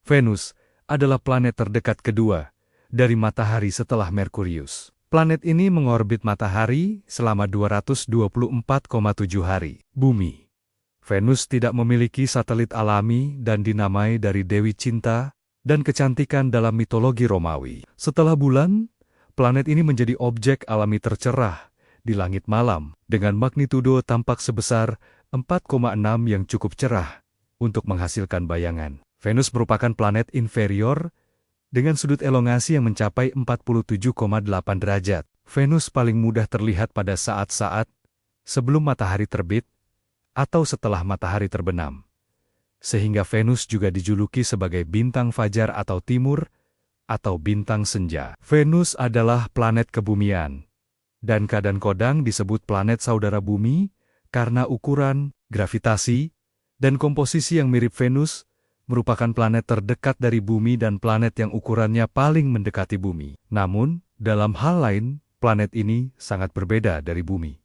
Venus adalah planet terdekat kedua dari Matahari setelah Merkurius. Planet ini mengorbit Matahari selama 224,7 hari. Bumi. Venus tidak memiliki satelit alami dan dinamai dari Dewi Cinta dan kecantikan dalam mitologi Romawi. Setelah bulan, planet ini menjadi objek alami tercerah di langit malam dengan magnitudo tampak sebesar 4,6 yang cukup cerah untuk menghasilkan bayangan. Venus merupakan planet inferior dengan sudut elongasi yang mencapai 47,8 derajat. Venus paling mudah terlihat pada saat-saat sebelum matahari terbit atau setelah matahari terbenam. Sehingga Venus juga dijuluki sebagai bintang fajar atau timur atau bintang senja. Venus adalah planet kebumian dan kadang-kadang disebut planet saudara bumi karena ukuran, gravitasi, dan komposisi yang mirip. Venus merupakan planet terdekat dari bumi dan planet yang ukurannya paling mendekati bumi. Namun, dalam hal lain, planet ini sangat berbeda dari bumi.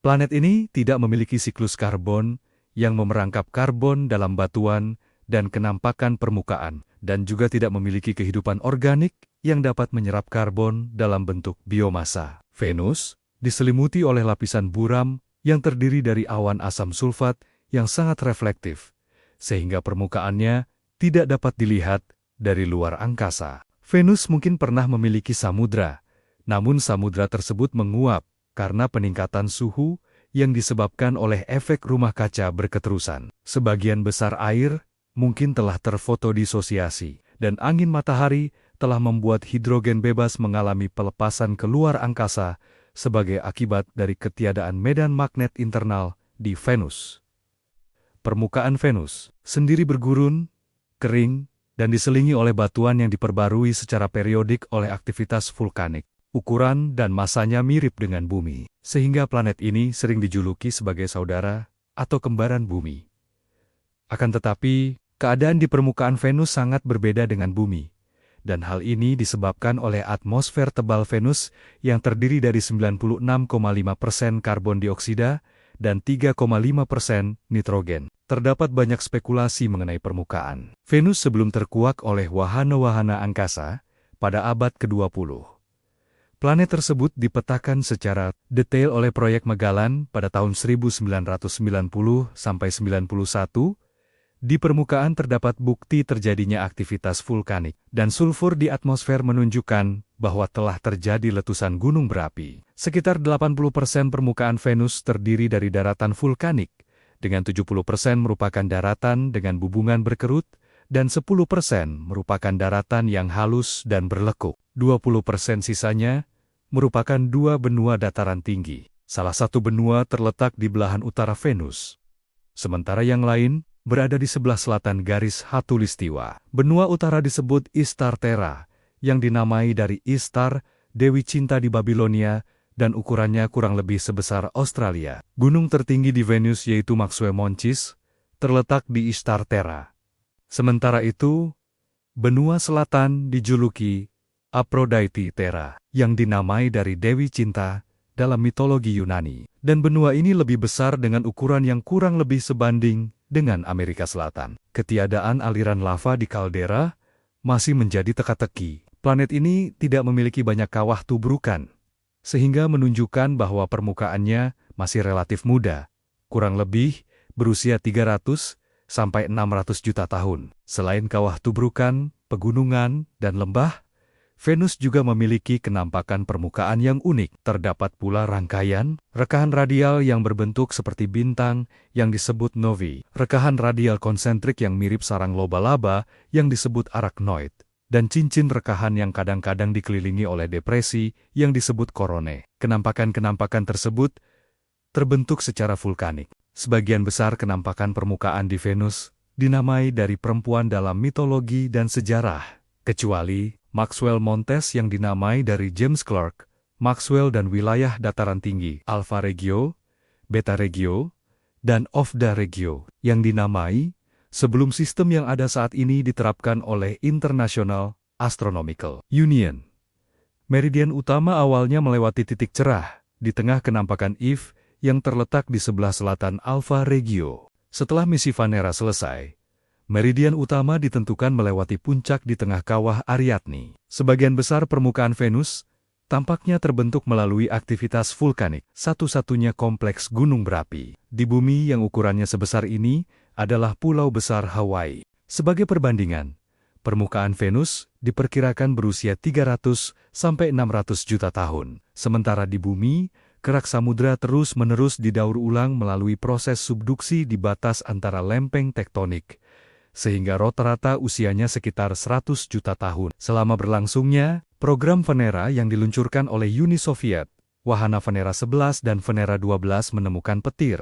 Planet ini tidak memiliki siklus karbon yang memerangkap karbon dalam batuan dan kenampakan permukaan, dan juga tidak memiliki kehidupan organik yang dapat menyerap karbon dalam bentuk biomasa. Venus diselimuti oleh lapisan buram yang terdiri dari awan asam sulfat yang sangat reflektif, sehingga permukaannya tidak dapat dilihat dari luar angkasa. Venus mungkin pernah memiliki samudra, namun samudra tersebut menguap karena peningkatan suhu yang disebabkan oleh efek rumah kaca berketerusan. Sebagian besar air mungkin telah terfotodisosiasi, dan angin matahari telah membuat hidrogen bebas mengalami pelepasan ke luar angkasa sebagai akibat dari ketiadaan medan magnet internal di Venus. Permukaan Venus sendiri bergurun, kering, dan diselingi oleh batuan yang diperbarui secara periodik oleh aktivitas vulkanik. Ukuran dan masanya mirip dengan bumi, sehingga planet ini sering dijuluki sebagai saudara atau kembaran bumi. Akan tetapi, keadaan di permukaan Venus sangat berbeda dengan bumi, dan hal ini disebabkan oleh atmosfer tebal Venus yang terdiri dari 96,5% karbon dioksida dan 3,5% nitrogen. Terdapat banyak spekulasi mengenai permukaan Venus sebelum terkuak oleh wahana-wahana angkasa pada abad ke-20. Planet tersebut dipetakan secara detail oleh proyek Magellan pada tahun 1990-91. Di permukaan terdapat bukti terjadinya aktivitas vulkanik, dan sulfur di atmosfer menunjukkan bahwa telah terjadi letusan gunung berapi. Sekitar 80% permukaan Venus terdiri dari daratan vulkanik, dengan 70% merupakan daratan dengan bubungan berkerut, dan 10% merupakan daratan yang halus dan berlekuk. 20% sisanya merupakan dua benua dataran tinggi. Salah satu benua terletak di belahan utara Venus, sementara yang lain berada di sebelah selatan garis khatulistiwa. Benua utara disebut Istar Terra, yang dinamai dari Istar, Dewi Cinta di Babilonia, dan ukurannya kurang lebih sebesar Australia. Gunung tertinggi di Venus yaitu Maxwell Monchis, terletak di Istar Terra. Sementara itu, benua selatan dijuluki Aphrodite Terra, yang dinamai dari Dewi Cinta dalam mitologi Yunani. Dan benua ini lebih besar dengan ukuran yang kurang lebih sebanding dengan Amerika Selatan. Ketiadaan aliran lava di kaldera masih menjadi teka-teki. Planet ini tidak memiliki banyak kawah tubrukan, sehingga menunjukkan bahwa permukaannya masih relatif muda, kurang lebih berusia 300 sampai 600 juta tahun. Selain kawah tubrukan, pegunungan, dan lembah, Venus juga memiliki kenampakan permukaan yang unik. Terdapat pula rangkaian rekahan radial yang berbentuk seperti bintang yang disebut novae, rekahan radial konsentrik yang mirip sarang laba-laba yang disebut arachnoid, dan cincin rekahan yang kadang-kadang dikelilingi oleh depresi yang disebut koronae. Kenampakan-kenampakan tersebut terbentuk secara vulkanik. Sebagian besar kenampakan permukaan di Venus dinamai dari perempuan dalam mitologi dan sejarah, kecuali Maxwell Montes yang dinamai dari James Clerk, Maxwell dan wilayah dataran tinggi, Alpha Regio, Beta Regio, dan Ovda Regio, yang dinamai sebelum sistem yang ada saat ini diterapkan oleh International Astronomical Union. Meridian utama awalnya melewati titik cerah di tengah kenampakan Eve yang terletak di sebelah selatan Alpha Regio. Setelah misi Venera selesai, Meridian utama ditentukan melewati puncak di tengah kawah Ariadne. Sebagian besar permukaan Venus tampaknya terbentuk melalui aktivitas vulkanik, satu-satunya kompleks gunung berapi di bumi yang ukurannya sebesar ini adalah Pulau Besar Hawaii. Sebagai perbandingan, permukaan Venus diperkirakan berusia 300 sampai 600 juta tahun. Sementara di bumi, kerak samudra terus-menerus didaur ulang melalui proses subduksi di batas antara lempeng tektonik, sehingga rata-rata usianya sekitar 100 juta tahun. Selama berlangsungnya, program Venera yang diluncurkan oleh Uni Soviet, wahana Venera 11 dan Venera 12 menemukan petir,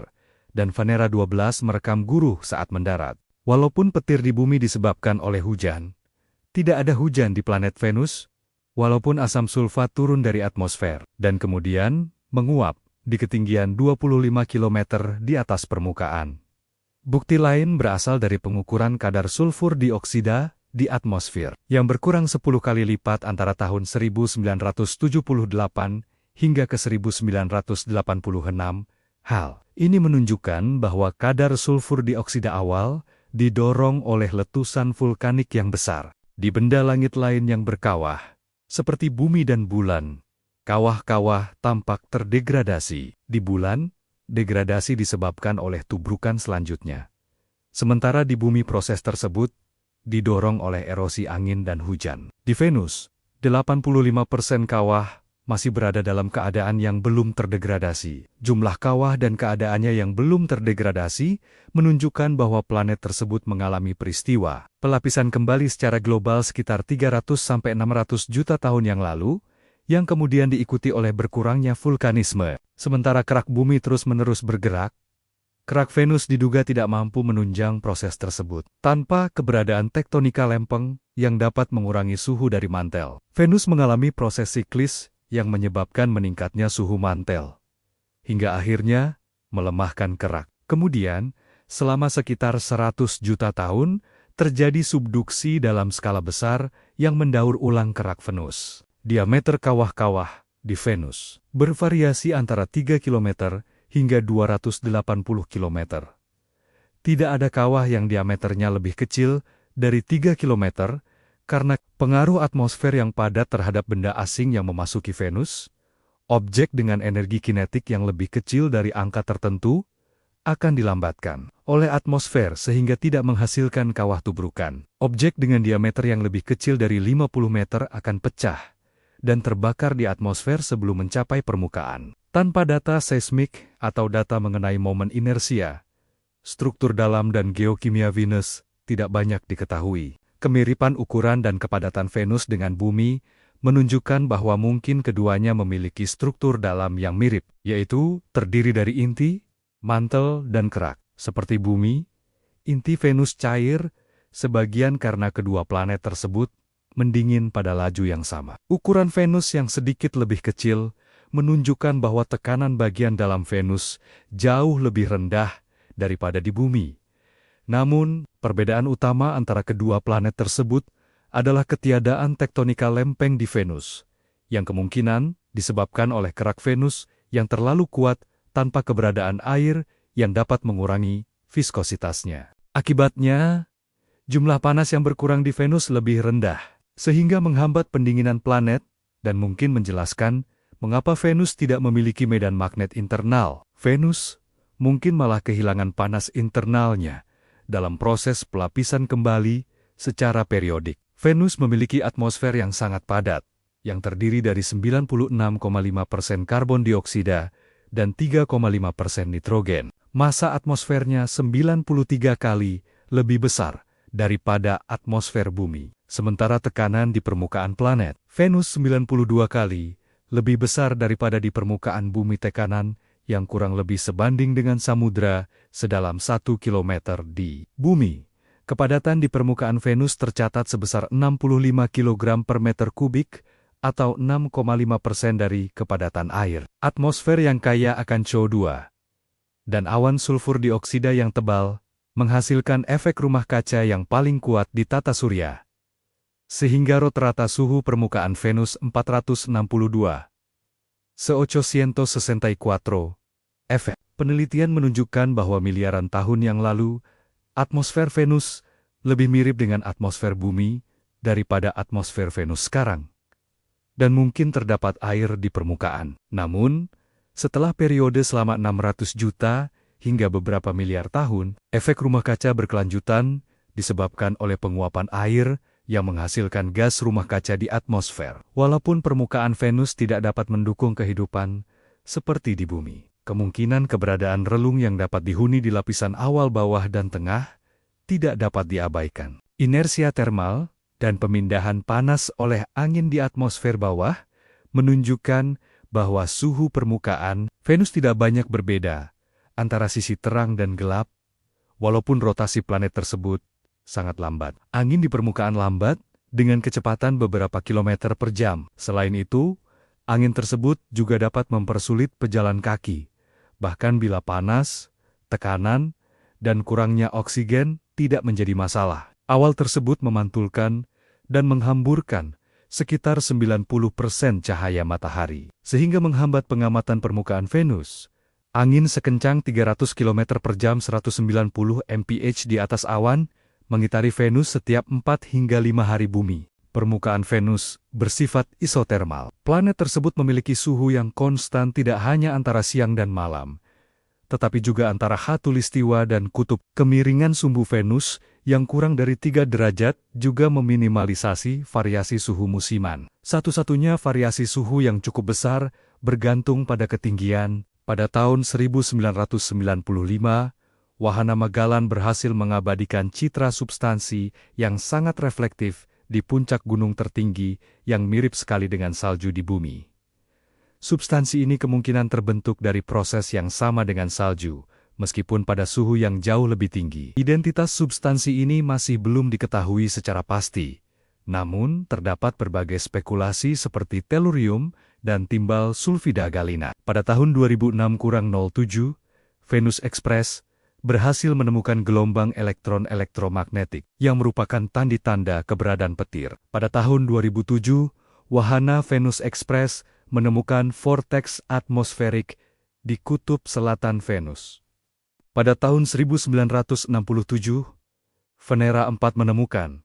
dan Venera 12 merekam guruh saat mendarat. Walaupun petir di bumi disebabkan oleh hujan, tidak ada hujan di planet Venus, walaupun asam sulfat turun dari atmosfer, dan kemudian menguap di ketinggian 25 km di atas permukaan. Bukti lain berasal dari pengukuran kadar sulfur dioksida di atmosfer, yang berkurang 10 kali lipat antara tahun 1978 hingga ke 1986. Hal ini menunjukkan bahwa kadar sulfur dioksida awal didorong oleh letusan vulkanik yang besar. Di benda langit lain yang berkawah, seperti bumi dan bulan, kawah-kawah tampak terdegradasi. Di bulan, degradasi disebabkan oleh tubrukan selanjutnya. Sementara di bumi proses tersebut didorong oleh erosi angin dan hujan. Di Venus, 85% kawah masih berada dalam keadaan yang belum terdegradasi. Jumlah kawah dan keadaannya yang belum terdegradasi menunjukkan bahwa planet tersebut mengalami peristiwa pelapisan kembali secara global sekitar 300-600 juta tahun yang lalu, yang kemudian diikuti oleh berkurangnya vulkanisme. Sementara kerak bumi terus-menerus bergerak, kerak Venus diduga tidak mampu menunjang proses tersebut tanpa keberadaan tektonika lempeng yang dapat mengurangi suhu dari mantel. Venus mengalami proses siklis yang menyebabkan meningkatnya suhu mantel, hingga akhirnya melemahkan kerak. Kemudian, selama sekitar 100 juta tahun, terjadi subduksi dalam skala besar yang mendaur ulang kerak Venus. Diameter kawah-kawah di Venus bervariasi antara 3 km hingga 280 km. Tidak ada kawah yang diameternya lebih kecil dari 3 km karena pengaruh atmosfer yang padat terhadap benda asing yang memasuki Venus. Objek dengan energi kinetik yang lebih kecil dari angka tertentu akan dilambatkan oleh atmosfer sehingga tidak menghasilkan kawah tubrukan. Objek dengan diameter yang lebih kecil dari 50 meter akan pecah dan terbakar di atmosfer sebelum mencapai permukaan. Tanpa data seismik atau data mengenai momen inersia, struktur dalam dan geokimia Venus tidak banyak diketahui. Kemiripan ukuran dan kepadatan Venus dengan bumi menunjukkan bahwa mungkin keduanya memiliki struktur dalam yang mirip, yaitu terdiri dari inti, mantel, dan kerak. Seperti bumi, inti Venus cair, sebagian karena kedua planet tersebut mendingin pada laju yang sama. Ukuran Venus yang sedikit lebih kecil menunjukkan bahwa tekanan bagian dalam Venus jauh lebih rendah daripada di bumi. Namun, perbedaan utama antara kedua planet tersebut adalah ketiadaan tektonika lempeng di Venus, yang kemungkinan disebabkan oleh kerak Venus yang terlalu kuat tanpa keberadaan air yang dapat mengurangi viskositasnya. Akibatnya, jumlah panas yang berkurang di Venus lebih rendah, sehingga menghambat pendinginan planet dan mungkin menjelaskan mengapa Venus tidak memiliki medan magnet internal. Venus mungkin malah kehilangan panas internalnya dalam proses pelapisan kembali secara periodik. Venus memiliki atmosfer yang sangat padat, yang terdiri dari 96,5% karbon dioksida dan 3,5% nitrogen. Massa atmosfernya 93 kali lebih besar daripada atmosfer bumi. Sementara tekanan di permukaan planet Venus 92 kali lebih besar daripada di permukaan bumi, tekanan yang kurang lebih sebanding dengan samudra sedalam 1 km di bumi. Kepadatan di permukaan Venus tercatat sebesar 65 kg per meter kubik atau 6,5% dari kepadatan air. Atmosfer yang kaya akan CO2 dan awan sulfur dioksida yang tebal menghasilkan efek rumah kaca yang paling kuat di tata surya, sehingga rata-rata suhu permukaan Venus 462,864 efek. Penelitian menunjukkan bahwa miliaran tahun yang lalu, atmosfer Venus lebih mirip dengan atmosfer bumi daripada atmosfer Venus sekarang. Dan mungkin terdapat air di permukaan. Namun, setelah periode selama 600 juta hingga beberapa miliar tahun, efek rumah kaca berkelanjutan disebabkan oleh penguapan air yang menghasilkan gas rumah kaca di atmosfer. Walaupun permukaan Venus tidak dapat mendukung kehidupan seperti di bumi, kemungkinan keberadaan relung yang dapat dihuni di lapisan awal, bawah, dan tengah tidak dapat diabaikan. Inersia termal dan pemindahan panas oleh angin di atmosfer bawah menunjukkan bahwa suhu permukaan Venus tidak banyak berbeda antara sisi terang dan gelap, walaupun rotasi planet tersebut sangat lambat. Angin di permukaan lambat dengan kecepatan beberapa kilometer per jam. Selain itu, angin tersebut juga dapat mempersulit pejalan kaki, bahkan bila panas, tekanan, dan kurangnya oksigen tidak menjadi masalah. Awal tersebut memantulkan dan menghamburkan sekitar 90% cahaya matahari, sehingga menghambat pengamatan permukaan Venus. Angin sekencang 300 km per jam 190 mph di atas awan mengitari Venus setiap 4 hingga 5 hari bumi. Permukaan Venus bersifat isotermal. Planet tersebut memiliki suhu yang konstan tidak hanya antara siang dan malam, tetapi juga antara khatulistiwa dan kutub. Kemiringan sumbu Venus yang kurang dari 3 derajat juga meminimalisasi variasi suhu musiman. Satu-satunya variasi suhu yang cukup besar bergantung pada ketinggian. Pada tahun 1995, wahana Magellan berhasil mengabadikan citra substansi yang sangat reflektif di puncak gunung tertinggi yang mirip sekali dengan salju di bumi. Substansi ini kemungkinan terbentuk dari proses yang sama dengan salju, meskipun pada suhu yang jauh lebih tinggi. Identitas substansi ini masih belum diketahui secara pasti, namun terdapat berbagai spekulasi seperti tellurium dan timbal sulfida galina. Pada tahun 2006-07, Venus Express berhasil menemukan gelombang elektron elektromagnetik yang merupakan tanda-tanda keberadaan petir. Pada tahun 2007, wahana Venus Express menemukan vortex atmosferik di kutub selatan Venus. Pada tahun 1967, Venera 4 menemukan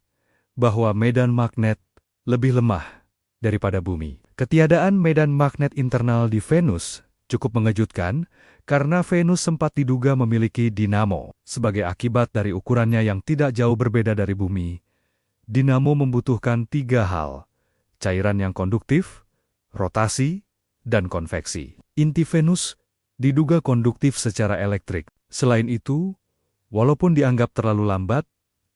bahwa medan magnet lebih lemah daripada bumi. Ketiadaan medan magnet internal di Venus cukup mengejutkan karena Venus sempat diduga memiliki dinamo. Sebagai akibat dari ukurannya yang tidak jauh berbeda dari bumi, dinamo membutuhkan 3 hal: cairan yang konduktif, rotasi, dan konveksi. Inti Venus diduga konduktif secara elektrik. Selain itu, walaupun dianggap terlalu lambat,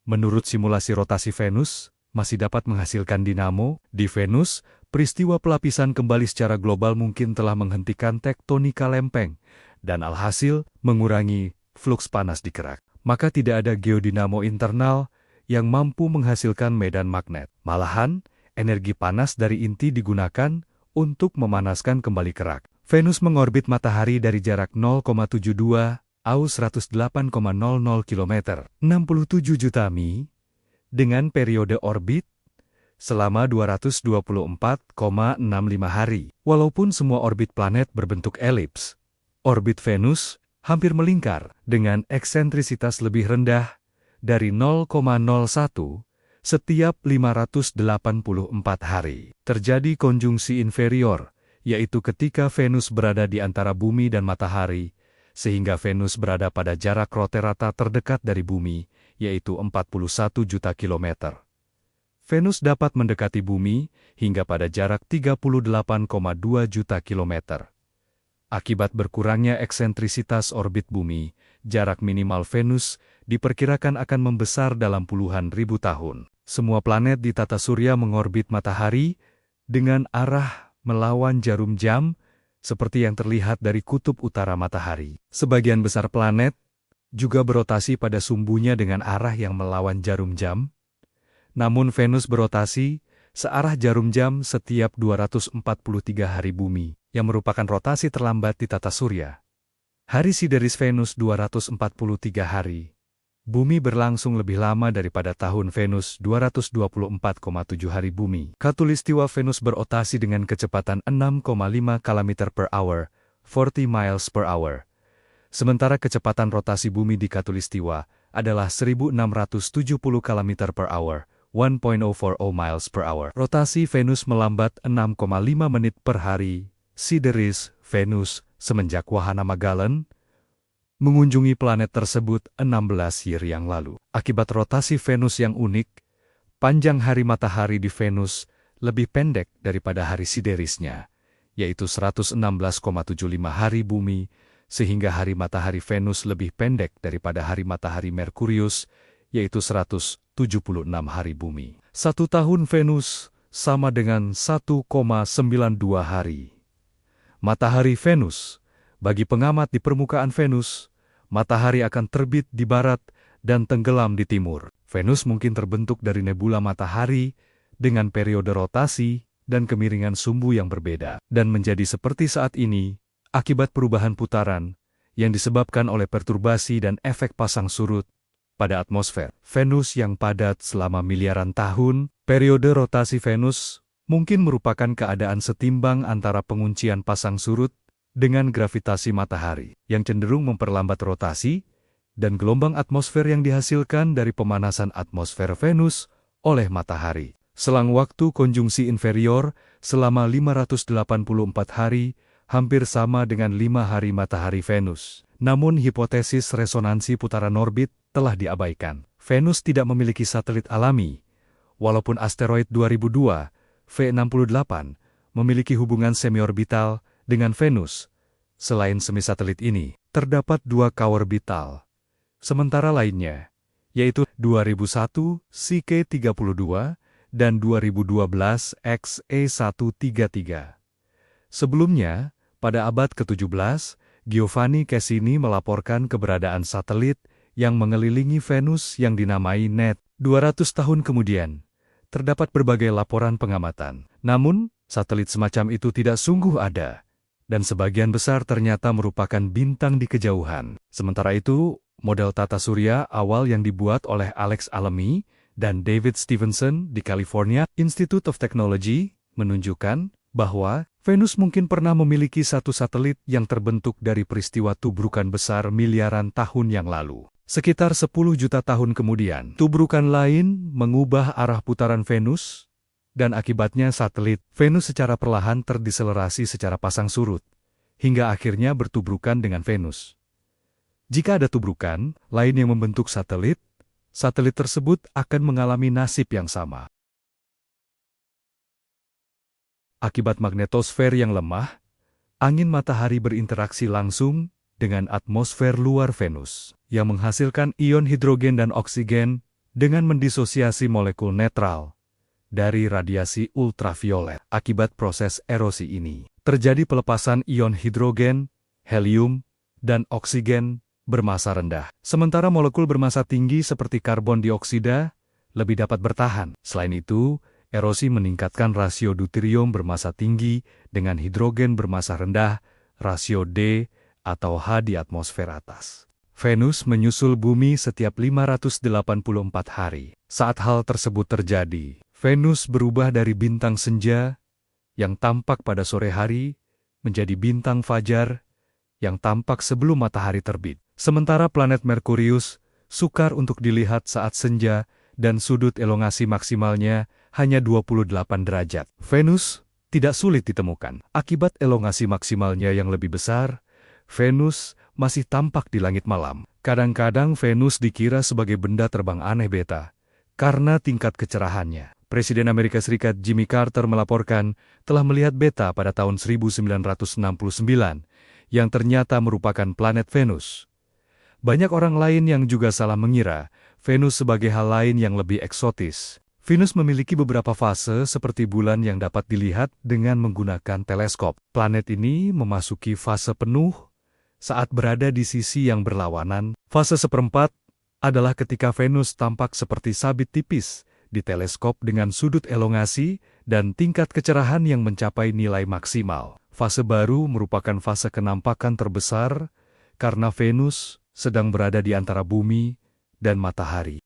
menurut simulasi rotasi Venus, masih dapat menghasilkan dinamo. Di Venus, peristiwa pelapisan kembali secara global mungkin telah menghentikan tektonika lempeng, dan alhasil mengurangi fluks panas di kerak. Maka tidak ada geodinamo internal yang mampu menghasilkan medan magnet. Malahan, energi panas dari inti digunakan untuk memanaskan kembali kerak. Venus mengorbit matahari dari jarak 0,72 aus 108,00 km, 67 juta mi, dengan periode orbit selama 224,65 hari. Walaupun semua orbit planet berbentuk elips, orbit Venus hampir melingkar dengan eksentrisitas lebih rendah dari 0,01 setiap 584 hari. Terjadi konjungsi inferior, yaitu ketika Venus berada di antara bumi dan matahari, sehingga Venus berada pada jarak rote rata terdekat dari bumi, yaitu 41 juta kilometer. Venus dapat mendekati bumi hingga pada jarak 38,2 juta kilometer. Akibat berkurangnya eksentrisitas orbit bumi, jarak minimal Venus diperkirakan akan membesar dalam puluhan ribu tahun. Semua planet di tata surya mengorbit matahari dengan arah melawan jarum jam, seperti yang terlihat dari kutub utara matahari. Sebagian besar planet juga berotasi pada sumbunya dengan arah yang melawan jarum jam, namun Venus berotasi searah jarum jam setiap 243 hari bumi, yang merupakan rotasi terlambat di tata surya. Hari sideris Venus 243 hari. Bumi berlangsung lebih lama daripada tahun Venus 224,7 hari bumi. Khatulistiwa Venus berotasi dengan kecepatan 6,5 km per hour, 40 miles per hour. Sementara kecepatan rotasi bumi di khatulistiwa adalah 1670 km per hour, 1.040 miles per hour. Rotasi Venus melambat 6,5 menit per hari. Sideris, Venus, semenjak wahana Magellan mengunjungi planet tersebut 16 year yang lalu. Akibat rotasi Venus yang unik, panjang hari matahari di Venus lebih pendek daripada hari siderisnya, yaitu 116,75 hari bumi, sehingga hari matahari Venus lebih pendek daripada hari matahari Merkurius, yaitu 176 hari bumi. 1 tahun Venus sama dengan 1,92 hari. Matahari Venus. Bagi pengamat di permukaan Venus, matahari akan terbit di barat dan tenggelam di timur. Venus mungkin terbentuk dari nebula matahari dengan periode rotasi dan kemiringan sumbu yang berbeda, dan menjadi seperti saat ini akibat perubahan putaran yang disebabkan oleh perturbasi dan efek pasang surut pada atmosfer Venus yang padat selama miliaran tahun. Periode rotasi Venus mungkin merupakan keadaan setimbang antara penguncian pasang surut dengan gravitasi matahari yang cenderung memperlambat rotasi dan gelombang atmosfer yang dihasilkan dari pemanasan atmosfer Venus oleh matahari. Selang waktu konjungsi inferior selama 584 hari hampir sama dengan 5 hari matahari Venus. Namun hipotesis resonansi putaran orbit telah diabaikan. Venus tidak memiliki satelit alami, walaupun asteroid 2002 V68 memiliki hubungan semiorbital dengan Venus. Selain semi-satelit ini, terdapat 2 koorbital. Sementara lainnya, yaitu 2001 CK32 dan 2012 XE133. Sebelumnya, pada abad ke-17, Giovanni Cassini melaporkan keberadaan satelit yang mengelilingi Venus yang dinamai NET. 200 tahun kemudian, terdapat berbagai laporan pengamatan. Namun, satelit semacam itu tidak sungguh ada, dan sebagian besar ternyata merupakan bintang di kejauhan. Sementara itu, model tata surya awal yang dibuat oleh Alex Alamy dan David Stevenson di California Institute of Technology menunjukkan bahwa Venus mungkin pernah memiliki satu satelit yang terbentuk dari peristiwa tubrukan besar miliaran tahun yang lalu. Sekitar 10 juta tahun kemudian, tubrukan lain mengubah arah putaran Venus, dan akibatnya satelit Venus secara perlahan terdeselerasi secara pasang surut, hingga akhirnya bertubrukan dengan Venus. Jika ada tubrukan lain yang membentuk satelit tersebut akan mengalami nasib yang sama. Akibat magnetosfer yang lemah, angin matahari berinteraksi langsung dengan atmosfer luar Venus, yang menghasilkan ion hidrogen dan oksigen dengan mendisosiasi molekul netral dari radiasi ultraviolet. Akibat proses erosi ini, terjadi pelepasan ion hidrogen, helium, dan oksigen bermassa rendah. Sementara molekul bermassa tinggi seperti karbon dioksida lebih dapat bertahan. Selain itu, erosi meningkatkan rasio deuterium bermassa tinggi dengan hidrogen bermassa rendah, rasio D atau H di atmosfer atas. Venus menyusul bumi setiap 584 hari. Saat hal tersebut terjadi, Venus berubah dari bintang senja yang tampak pada sore hari menjadi bintang fajar yang tampak sebelum matahari terbit. Sementara planet Merkurius sukar untuk dilihat saat senja dan sudut elongasi maksimalnya hanya 28 derajat. Venus tidak sulit ditemukan. Akibat elongasi maksimalnya yang lebih besar, Venus masih tampak di langit malam. Kadang-kadang Venus dikira sebagai benda terbang aneh beta karena tingkat kecerahannya. Presiden Amerika Serikat Jimmy Carter melaporkan telah melihat beta pada tahun 1969 yang ternyata merupakan planet Venus. Banyak orang lain yang juga salah mengira Venus sebagai hal lain yang lebih eksotis. Venus memiliki beberapa fase seperti bulan yang dapat dilihat dengan menggunakan teleskop. Planet ini memasuki fase penuh saat berada di sisi yang berlawanan. Fase seperempat adalah ketika Venus tampak seperti sabit tipis di teleskop dengan sudut elongasi dan tingkat kecerahan yang mencapai nilai maksimal. Fase baru merupakan fase kenampakan terbesar karena Venus sedang berada di antara bumi dan matahari.